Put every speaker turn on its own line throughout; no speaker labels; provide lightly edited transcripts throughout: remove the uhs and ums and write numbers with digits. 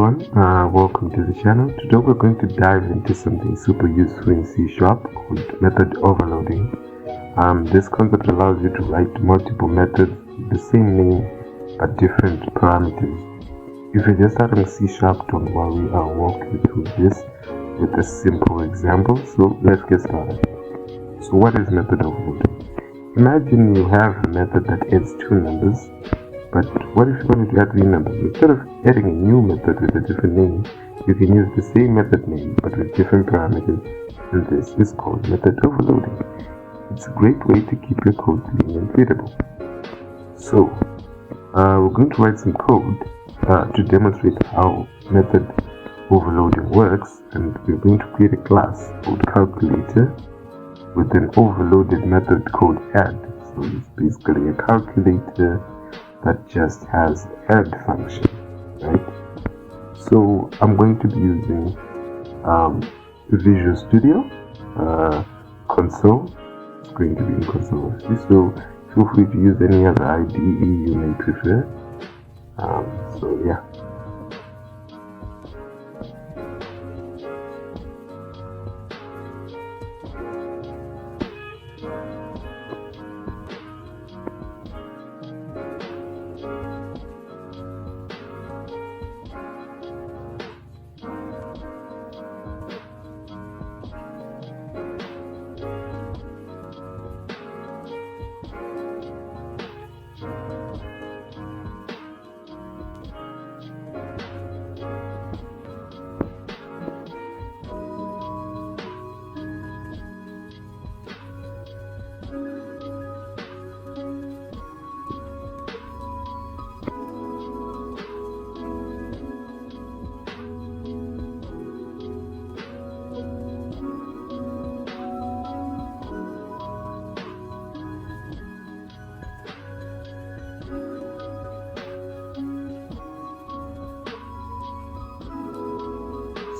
everyone, welcome to the channel. Today we're going to dive into something super useful in C# called method overloading. This concept allows you to write multiple methods with the same name but different parameters. If you're just starting C#, don't worry, I'll walk you through this with a simple example. So let's get started. So what is method overloading? Imagine you have a method that adds two numbers. But what if you wanted to add three numbers? Instead of adding a new method with a different name, you can use the same method name but with different parameters, and this is called method overloading. It's a great way to keep your code clean and readable. So, we're going to write some code to demonstrate how method overloading works, and we're going to create a class called calculator with an overloaded method called add. So it's basically a calculator that just has add function, right? So I'm going to be using Visual Studio console. It's going to be in console, so feel free to use any other IDE you may prefer. So yeah.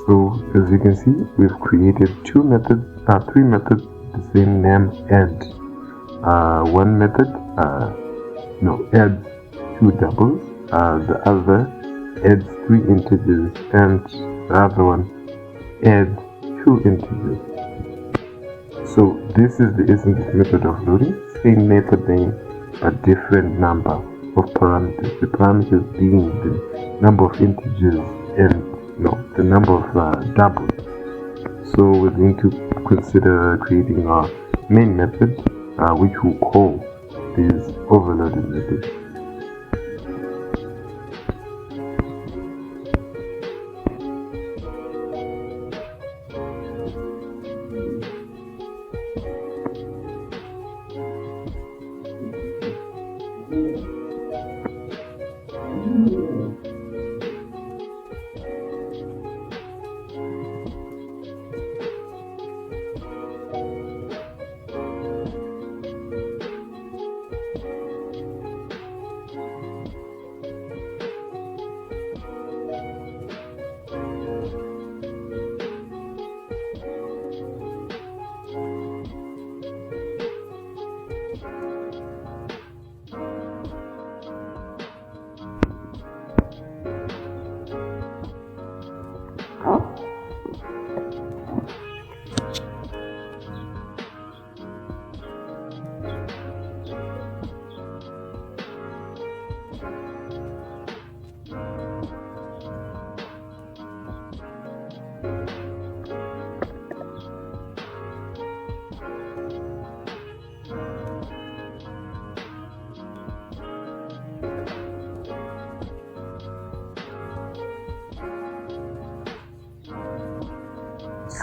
So as you can see, we've created three methods with the same name add. One method adds two doubles, the other adds three integers, and the other one adds two integers. So this is the essence of method overloading. Same method name but different number of parameters. The parameters being the number of integers and the number of doubles. So we're going to consider creating our main method, which we'll call this overloaded method.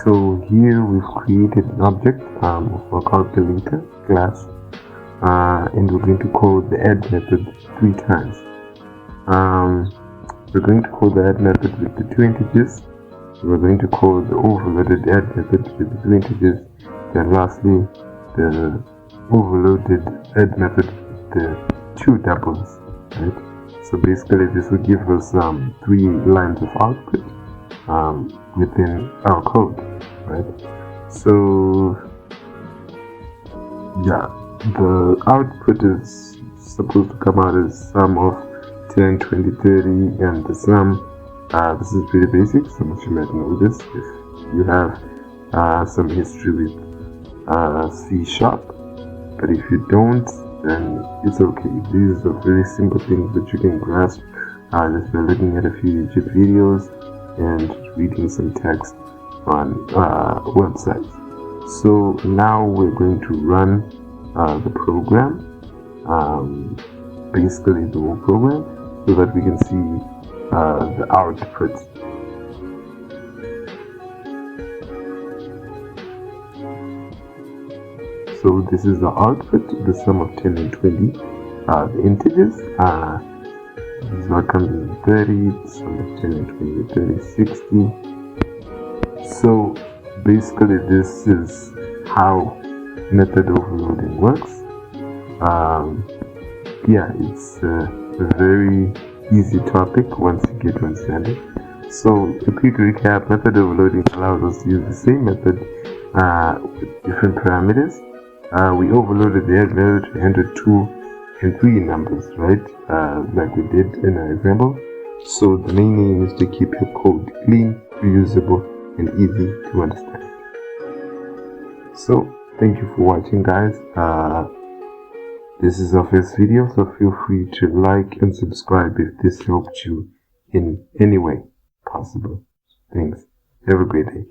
So here we've created an object of a calculator class, and we're going to call the add method 3 times. We're going to call the add method with the two integers. We're going to call the overloaded add method with the two integers. Then lastly, the overloaded add method with the two doubles. Right? So basically, this will give us 3 lines of output within our code, right? So yeah, the output is supposed to come out as sum of 10, 20, 30, and the sum This is pretty basic. Some of you might know this if you have some history with C sharp, but if you don't, then it's okay. These are very simple things that you can grasp just by looking at a few YouTube videos and reading some text on websites. So now we're going to run the program, basically the whole program, so that we can see the output. So this is the output, the sum of 10 and 20. The integers, this is what comes in 30, the sum of 10 and 20, 30, 60. So basically this is how method overloading works. Yeah, it's a very easy topic once you get to understand it. So a quick recap: method overloading allows us to use the same method with different parameters. We overloaded the head method to enter 2 and 3 numbers, right? Like we did in our example. So the main aim is to keep your code clean, reusable, and easy to understand. So thank you for watching, guys. This is our first video, so feel free to like and subscribe if this helped you in any way possible. Thanks. Have a great day.